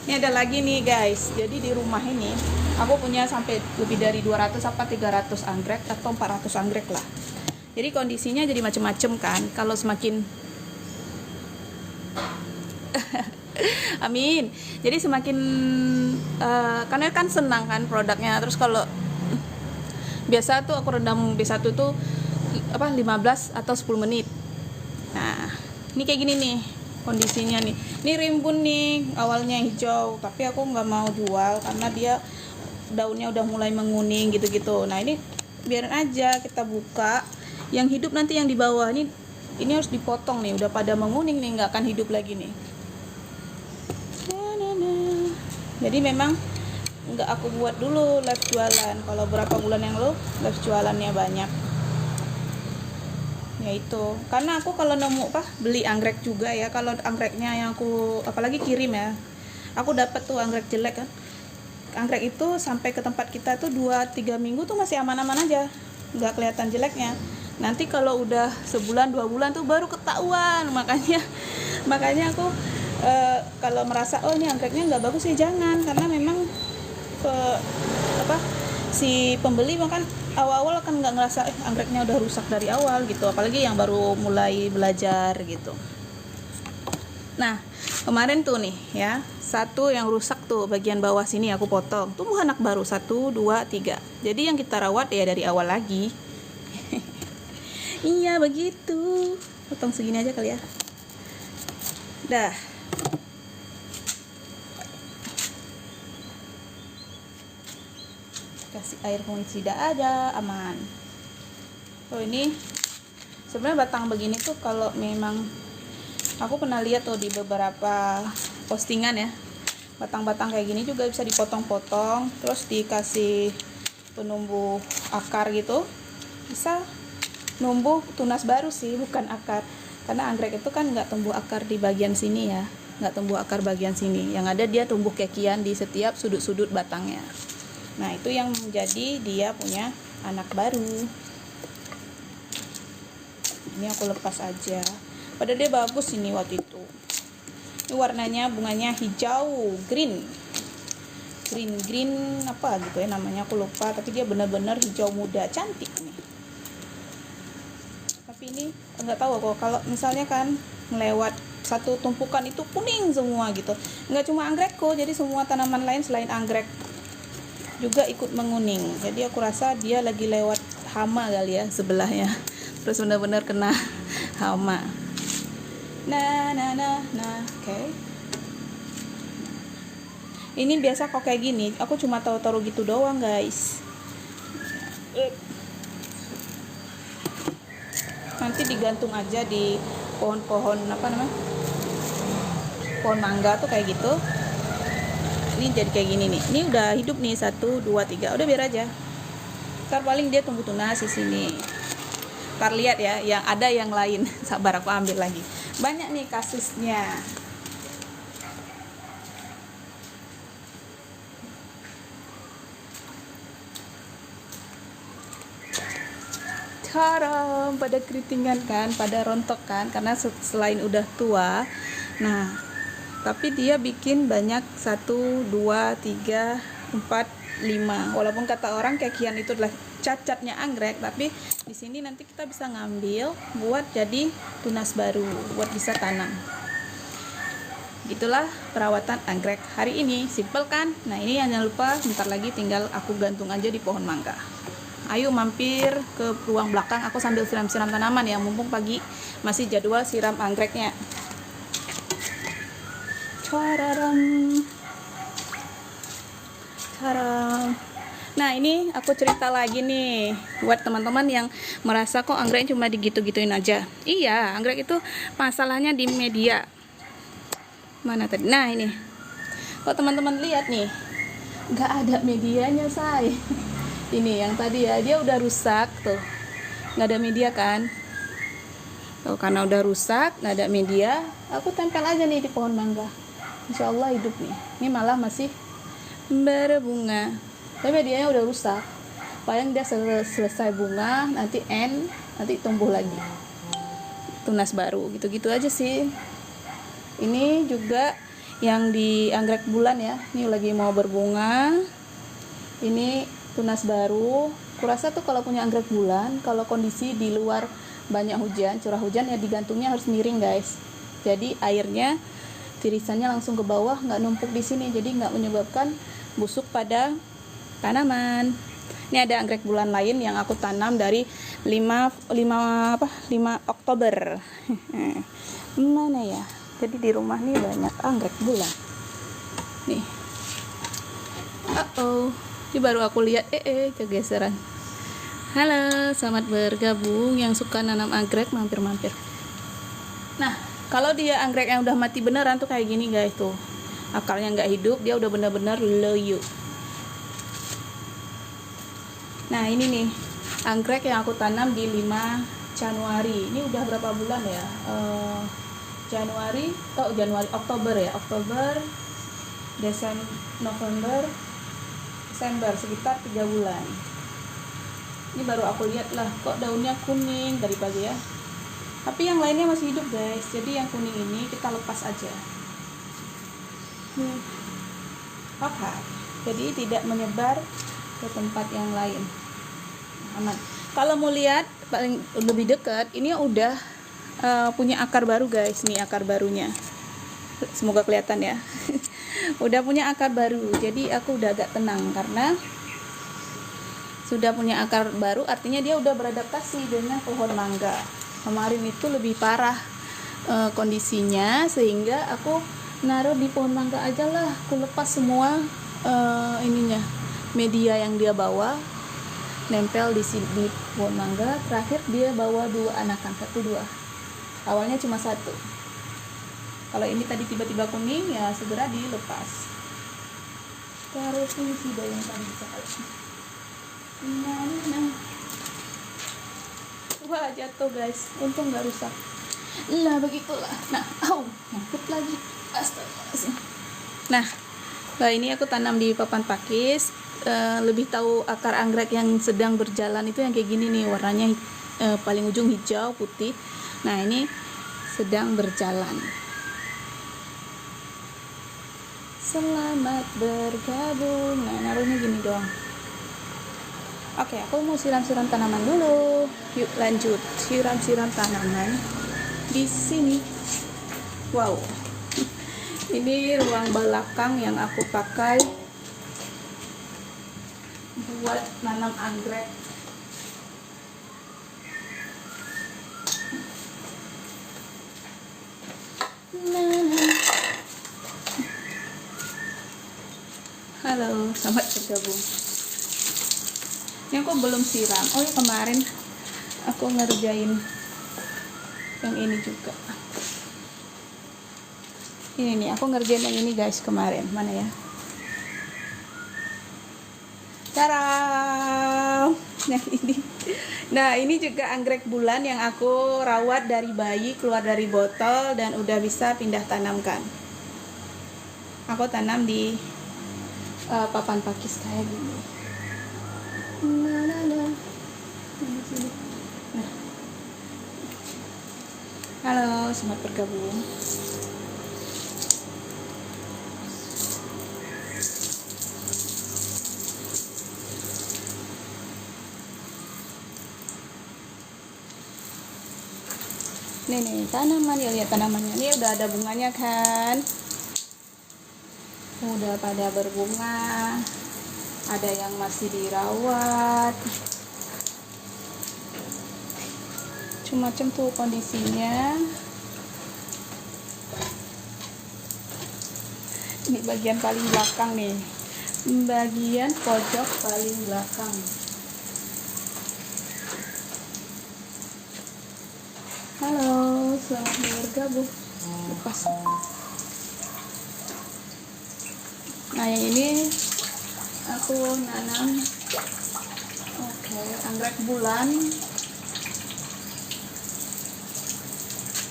Ini ada lagi nih guys, jadi di rumah ini aku punya sampai lebih dari 200 apa 300 anggrek atau 400 anggrek lah. Jadi kondisinya jadi macem-macem kan. Kalau semakin amin, jadi semakin karena kan senang kan produknya. Terus kalau biasa tuh aku rendam B1 tuh 15 atau 10 menit. Nah ini kayak gini nih kondisinya nih. Ini rimbun nih, awalnya hijau, tapi aku nggak mau jual karena dia daunnya udah mulai menguning gitu-gitu. Nah ini biarin aja, kita buka. Yang hidup nanti yang di bawah ini harus dipotong nih, udah pada menguning nih, nggak akan hidup lagi nih. Jadi memang nggak aku buat dulu live jualan. Kalau berapa bulan yang lalu live jualannya banyak. Ya itu, karena aku kalau nemu beli anggrek juga ya. Kalau anggreknya yang aku apalagi kirim ya, aku dapat tuh anggrek jelek kan. Anggrek itu sampai ke tempat kita tuh 2-3 minggu tuh masih aman-aman aja, nggak kelihatan jeleknya. Nanti kalau udah sebulan 2 bulan tuh baru ketahuan. Makanya aku kalau merasa oh ini anggreknya nggak bagus ya jangan, karena memang si pembeli makan awal-awal kan nggak ngerasa anggreknya udah rusak dari awal gitu, apalagi yang baru mulai belajar gitu. Nah kemarin tuh nih ya, satu yang rusak tuh bagian bawah sini aku potong, tumbuh anak baru 1, 2, 3. Jadi yang kita rawat ya dari awal lagi. Iya begitu, potong segini aja kali ya. Dah. Kasih air fungisida ada, aman. Oh ini sebenarnya batang begini tuh kalau memang aku pernah lihat tuh di beberapa postingan ya, batang-batang kayak gini juga bisa dipotong-potong terus dikasih penumbuh akar gitu, bisa numbuh tunas baru sih, bukan akar. Karena anggrek itu kan nggak tumbuh akar di bagian sini ya, nggak tumbuh akar bagian sini, yang ada dia tumbuh kekian di setiap sudut-sudut batangnya. Nah itu yang menjadi dia punya anak baru. Ini aku lepas aja, padahal dia bagus ini waktu itu. Ini warnanya, bunganya hijau, green apa gitu ya namanya, aku lupa, tapi dia benar-benar hijau muda, cantik nih. Tapi ini nggak tahu kok, kalau misalnya kan melewat satu tumpukan itu kuning semua gitu. Nggak cuma anggrek kok, jadi semua tanaman lain selain anggrek juga ikut menguning. Jadi aku rasa dia lagi lewat hama kali ya sebelahnya, terus benar-benar kena hama. Nah oke. Ini biasa kok kayak gini, aku cuma taruh gitu doang guys. Nanti digantung aja di pohon-pohon pohon mangga tuh kayak gitu. Ini jadi kayak gini nih. Ini udah hidup nih 1, 2, 3. Udah biar aja. Ntar paling dia tumbuh tunas di sini. Ntar lihat ya, yang ada yang lain. Sabar aku ambil lagi. Banyak nih kasusnya. Haram, pada keritingan kan, pada rontok kan, karena selain udah tua. Nah tapi dia bikin banyak 1, 2, 3, 4, 5. Walaupun kata orang kekian itu adalah cacatnya anggrek, tapi di sini nanti kita bisa ngambil buat jadi tunas baru, buat bisa tanam. Itulah perawatan anggrek hari ini, simple kan? Nah ini jangan lupa, bentar lagi tinggal aku gantung aja di pohon mangga. Ayo mampir ke ruang belakang, aku sambil siram-siram tanaman ya, mumpung pagi masih jadwal siram anggreknya. Cararam. Nah ini aku cerita lagi nih buat teman-teman yang merasa kok anggrek cuma digitu-gituin aja. Iya, anggrek itu masalahnya di media. Mana tadi? Nah ini, kok teman-teman lihat nih, nggak ada medianya say. Ini yang tadi ya, dia udah rusak tuh, nggak ada media kan? Tuh karena udah rusak, nggak ada media, aku tempel aja nih di pohon mangga. Insya Allah hidup nih. Ini malah masih berbunga, tapi medianya udah rusak. Paling dia selesai bunga, nanti nanti tumbuh lagi, tunas baru, gitu-gitu aja sih. Ini juga yang di anggrek bulan ya, ini lagi mau berbunga. Ini tunas baru. Kurasa tuh kalau punya anggrek bulan, kalau kondisi di luar banyak hujan, curah hujan ya digantungnya harus miring guys. Jadi airnya tirisannya langsung ke bawah, nggak numpuk di sini, jadi nggak menyebabkan busuk pada tanaman. Ini ada anggrek bulan lain yang aku tanam dari 5 Oktober. Mana ya? Jadi di rumah nih banyak anggrek bulan. Nih. Ini baru aku lihat kegeseran. Halo, selamat bergabung yang suka nanam anggrek, mampir-mampir. Nah, kalau dia anggrek yang udah mati beneran tuh kayak gini guys tuh. Akarnya nggak hidup, dia udah bener-bener loyo. Nah, ini nih anggrek yang aku tanam di 5 Januari. Ini udah berapa bulan ya? Oktober ya, Oktober, Desember, November, Desember, sekitar 3 bulan. Ini baru aku lihat lah, kok daunnya kuning dari pagi ya. Tapi yang lainnya masih hidup guys, jadi yang kuning ini kita lepas aja. Oke, jadi tidak menyebar ke tempat yang lain, aman. Kalau mau lihat paling lebih dekat, ini udah punya akar baru guys, nih akar barunya, semoga kelihatan ya. Udah punya akar baru, jadi aku udah agak tenang karena sudah punya akar baru, artinya dia udah beradaptasi dengan pohon mangga. Kemarin itu lebih parah kondisinya, sehingga aku naruh di pohon mangga aja lah, aku lepas semua media yang dia bawa, nempel di pohon mangga. Terakhir dia bawa 2 anakan, 1-2. Awalnya cuma 1. Kalau ini tadi tiba-tiba kuning ya segera dilepas. Terus ini sih yang tadi sekali. Wah, jatuh guys, untung nggak rusak. Lah begitulah. Nah, nyangkut lagi. Astagfirullahaladzim. Nah, ini aku tanam di papan pakis. Lebih tahu akar anggrek yang sedang berjalan itu yang kayak gini nih, warnanya paling ujung hijau putih. Nah ini sedang berjalan. Selamat bergabung. Nah naruhnya gini doang. Oke, aku mau siram-siram tanaman dulu. Yuk lanjut siram-siram tanaman di sini. Wow, ini ruang belakang yang aku pakai buat nanam anggrek. Halo, selamat bergabung. Ini aku belum siram. Oh ya, kemarin aku ngerjain yang ini juga. Ini nih, aku ngerjain yang ini guys kemarin. Mana ya? Taram! Yang ini. Nah, ini juga anggrek bulan yang aku rawat dari bayi, keluar dari botol dan udah bisa pindah tanamkan. Aku tanam di papan pakis kayak gini. Nah. Halo, selamat bergabung. Nih tanaman ya, lihat tanamannya. Ini udah ada bunganya kan? Udah pada berbunga. Ada yang masih dirawat. Macam-macam tuh kondisinya. Ini bagian paling belakang nih. Bagian pojok paling belakang. Halo, selamat bergabung. Lepas. Nah, yang ini aku nanam anggrek bulan.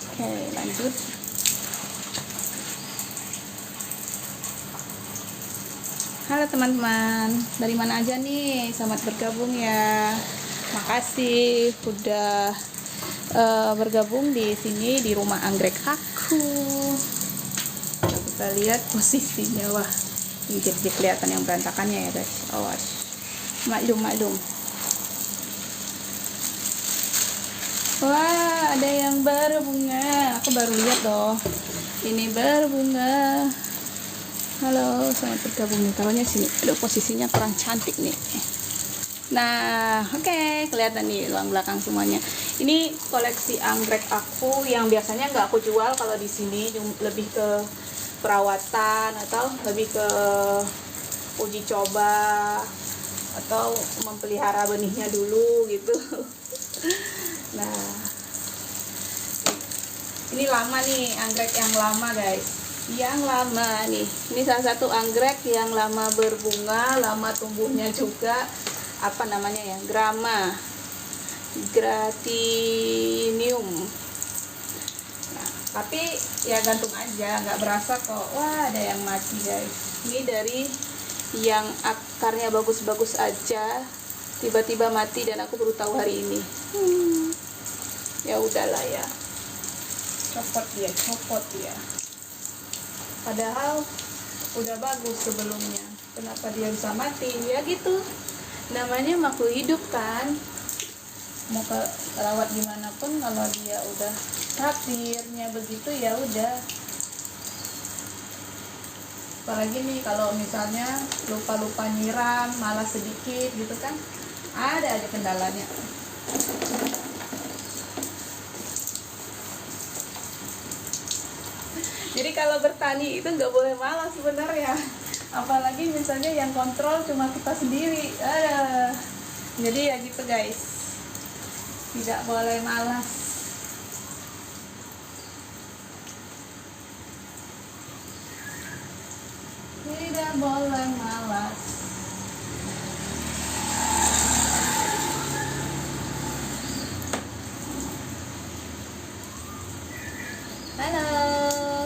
Oke, lanjut. Halo teman-teman, dari mana aja nih? Selamat bergabung ya. Makasih udah bergabung di sini di rumah anggrek aku. Kita lihat posisinya, wah, ini jadi kelihatan yang berantakannya ya guys. Awas, maklum. Wah, ada yang berbunga. Aku baru lihat loh. Ini berbunga. Halo, selamat bergabung nih. Taruhnya sini. Aduh, posisinya kurang cantik nih. Nah, oke, kelihatan nih ruang belakang semuanya. Ini koleksi anggrek aku yang biasanya nggak aku jual kalau di sini, lebih ke perawatan atau lebih ke uji coba atau memelihara benihnya dulu gitu. Nah, ini lama nih, anggrek yang lama guys, yang lama nih. Ini salah satu anggrek yang lama berbunga, lama tumbuhnya juga. Apa namanya ya, Gratinium. Nah, tapi ya gantung aja, nggak berasa kok. Wah, ada yang mati guys. Ini dari yang akarnya bagus-bagus aja tiba-tiba mati dan aku baru tahu hari ini. Ya udahlah ya, copot dia. Padahal udah bagus sebelumnya, kenapa dia bisa mati? Ya gitu, namanya makhluk hidup kan. Mau rawat gimana pun kalau dia udah takdirnya begitu ya udah. Apalagi nih kalau misalnya lupa nyiram, malas sedikit gitu kan, ada aja kendalanya. Jadi kalau bertani itu nggak boleh malas sebenarnya. Apalagi misalnya yang kontrol cuma kita sendiri. Jadi ya gitu guys, tidak boleh malas. Tidak boleh malas. Halo,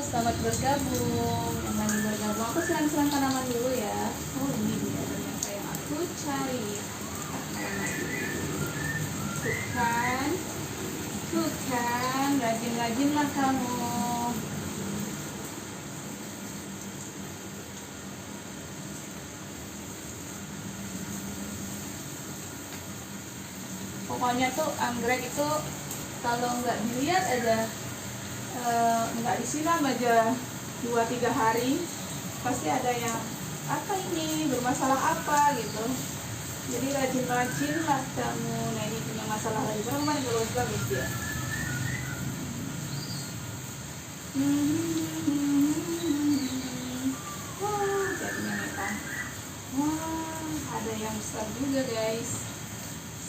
selamat bergabung. Yang lagi bergabung, aku serang tanaman dulu ya. Oh, ini dia ternyata yang aku cari. Bukan, rajin-rajinlah kamu. Pokoknya tuh anggrek itu kalau nggak dilihat aja, nggak disiram aja 2-3 hari, pasti ada yang apa ini, bermasalah apa gitu. Jadi rajin-rajinlah kamu. Nah, ini punya masalah lagi, berapa nih kalau bagus dia. Wah, jadinya metang. Wah, ada yang besar juga guys.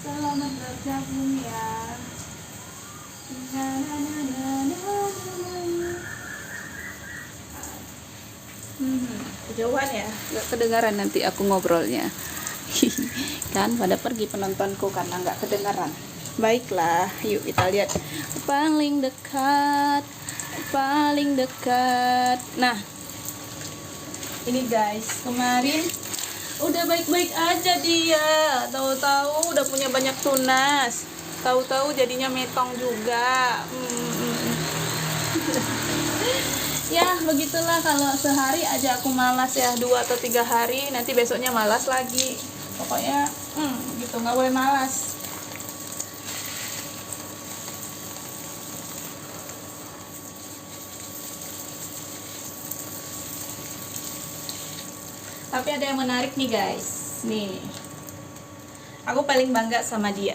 Selamat bergabung ya. Kejauhan ya, nggak kedengaran nanti aku ngobrolnya. Kan pada pergi penontonku karena nggak kedengaran. Baiklah, yuk kita lihat paling dekat. Nah, ini guys, kemarin udah baik-baik aja dia, tahu-tahu udah punya banyak tunas, tahu-tahu jadinya metong juga. Ya begitulah, kalau sehari aja aku malas ya, 2 atau 3 hari, nanti besoknya malas lagi. Pokoknya gitu, nggak boleh malas. Tapi ada yang menarik nih guys. Nih, aku paling bangga sama dia.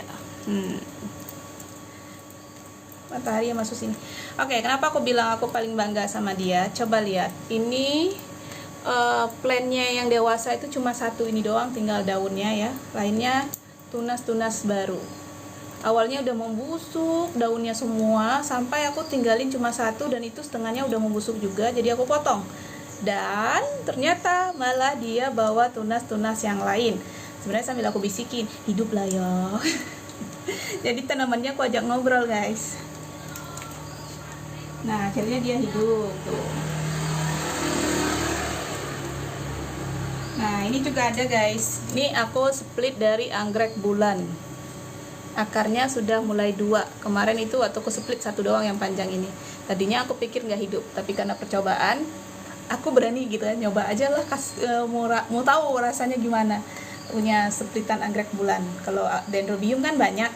Matahari yang masuk sini. Oke, kenapa aku bilang aku paling bangga sama dia? Coba lihat, ini plannya yang dewasa itu cuma satu ini doang, tinggal daunnya ya. Lainnya tunas-tunas baru. Awalnya udah membusuk daunnya semua, sampai aku tinggalin cuma satu dan itu setengahnya udah membusuk juga, jadi aku potong. Dan ternyata malah dia bawa tunas-tunas yang lain. Sebenarnya sambil aku bisikin, hiduplah ya. Jadi tanamannya aku ajak ngobrol guys. Nah akhirnya dia hidup tuh. Nah ini juga ada guys. Ini aku split dari anggrek bulan. Akarnya sudah mulai 2. Kemarin itu waktu aku split satu doang yang panjang ini. Tadinya aku pikir nggak hidup, tapi karena percobaan aku berani gitu ya, nyoba aja lah, mau tahu rasanya gimana punya splitan anggrek bulan. Kalau dendrobium kan banyak.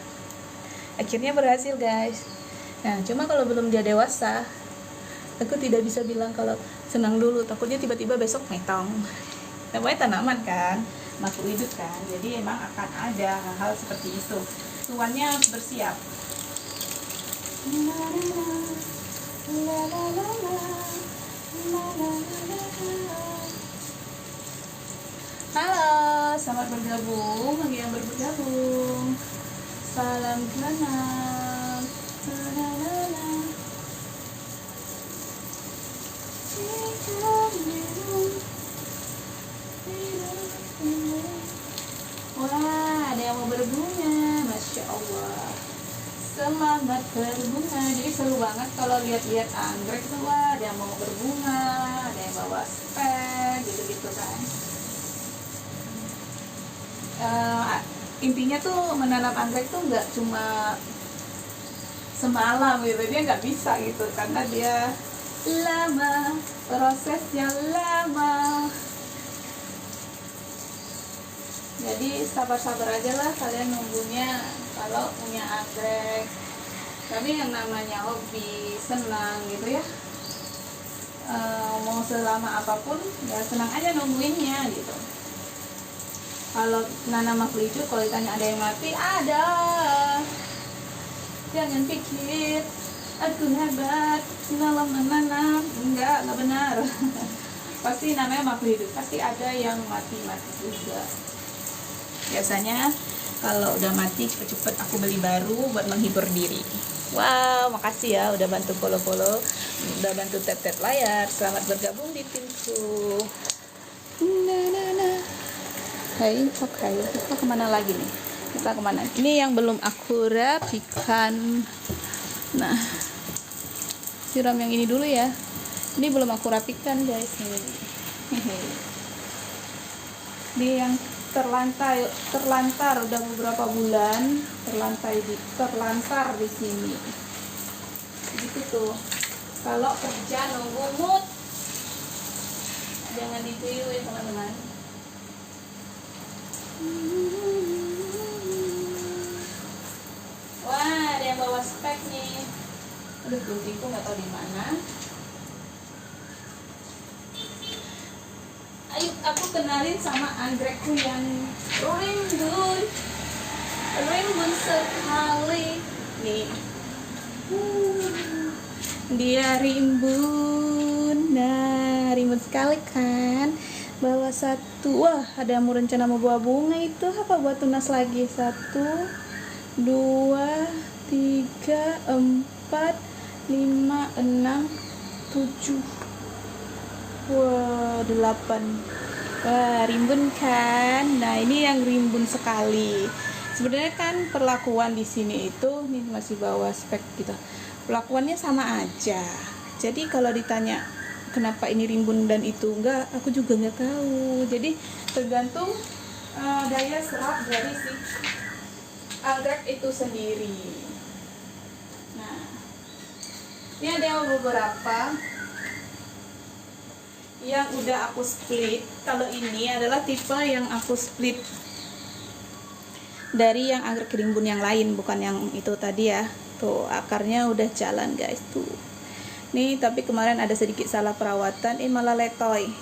Akhirnya berhasil guys. Nah cuma kalau belum dia dewasa, aku tidak bisa bilang kalau senang dulu, takutnya tiba-tiba besok metong. Namanya tanaman kan, makhluk hidup kan, jadi emang akan ada hal-hal seperti itu. Tuannya harus bersiap. Halo, selamat bergabung bagi yang baru bergabung. Salam kenal. Wah, ada yang mau berbunga, masya Allah. Selamat berbunga. Jadi seru banget kalau lihat-lihat anggrek tuh. Wah, ada yang mau berbunga, ada yang bawa spek, gitu-gitu kan. Intinya tuh menanam anggrek tuh nggak cuma semalam gitu, dia nggak bisa gitu karena dia lama, prosesnya lama. Jadi sabar-sabar aja lah kalian nunggunya kalau punya anggrek. Tapi yang namanya hobi, senang gitu ya, mau selama apapun ya senang aja nungguinnya gitu. Kalau nanam makhluk hidup, kalau ditanya ada yang mati, ada. Jangan pikir aku hebat dalam menanam, enggak benar. Pasti namanya makhluk hidup, pasti ada yang mati-mati juga. Biasanya kalau udah mati cepet-cepet aku beli baru buat menghibur diri. Wow, makasih ya udah bantu follow-follow, udah bantu tap-tap layar. Selamat bergabung di timku. Hai, oke. Kita kemana lagi nih? Kita kemana? Ini yang belum aku rapikan. Nah, siram yang ini dulu ya. Ini belum aku rapikan guys. Ini yang terlantar udah beberapa bulan, terlantar di sini. Gitu tuh. Kalau kerja nunggu mood, jangan ditiru ya teman-teman. Wah, ada yang bawa spek nih. Aduh, guntingku nggak tahu di mana. Ayo, aku kenalin sama anggrekku yang rimbun sekali nih. Dia rimbun, nah rimbun sekali kan. Bawa satu, wah ada yang mau rencana mau bawa bunga itu apa buat tunas lagi. 1, 2, 3, 4, 5, 6, 7. Wah, 8. Wah, rimbun kan. Nah, ini yang rimbun sekali. Sebenarnya kan perlakuan di sini itu nih masih bawa spek gitu. Perlakuannya sama aja. Jadi kalau ditanya kenapa ini rimbun dan itu enggak, aku juga nggak tahu. Jadi tergantung daya serap dari si anggrek itu sendiri. Nah, ini ada beberapa yang udah aku split. Kalau ini adalah tipe yang aku split dari yang anggrek rimbun yang lain, bukan yang itu tadi ya. Tuh akarnya udah jalan guys tuh. Nih tapi kemarin ada sedikit salah perawatan, ini malah letoy.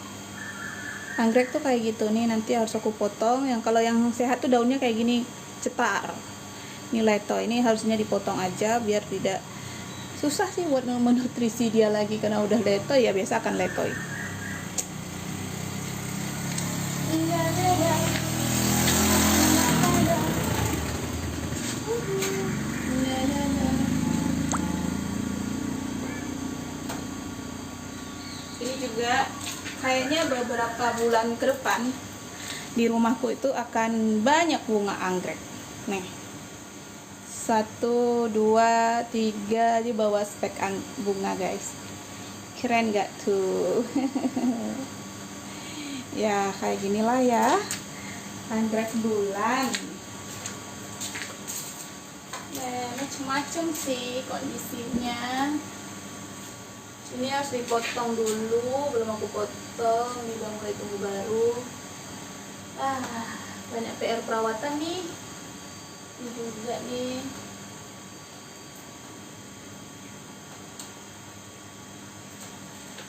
Anggrek tuh kayak gitu nih, nanti harus aku potong. Yang kalau yang sehat tuh daunnya kayak gini, cetar. Ini letoy, ini harusnya dipotong aja biar tidak susah sih buat menutrisi dia lagi, karena udah letoy ya biasa akan letoy. Ini juga kayaknya beberapa bulan ke depan di rumahku itu akan banyak bunga anggrek. Nih, 1, 2, 3 di bawah spek bunga guys. Keren gak tuh? Ya kayak ginilah ya anggrek bulan. Nah, macam-macam sih kondisinya. Ini harus dipotong dulu, belum aku potong. Ini udah mulai tumbuh baru. Banyak PR perawatan nih. Ini juga nih.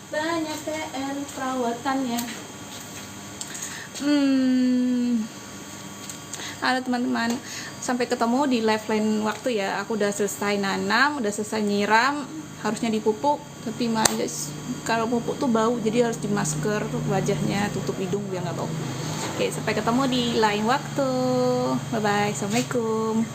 Banyak PR perawatannya. Halo teman-teman, sampai ketemu di live lain waktu ya. Aku udah selesai nanam, udah selesai nyiram, harusnya dipupuk, tapi males. Kalau pupuk tuh bau, jadi harus dimasker wajahnya, tutup hidung biar nggak bau. Oke, sampai ketemu di lain waktu. Bye bye, assalamualaikum.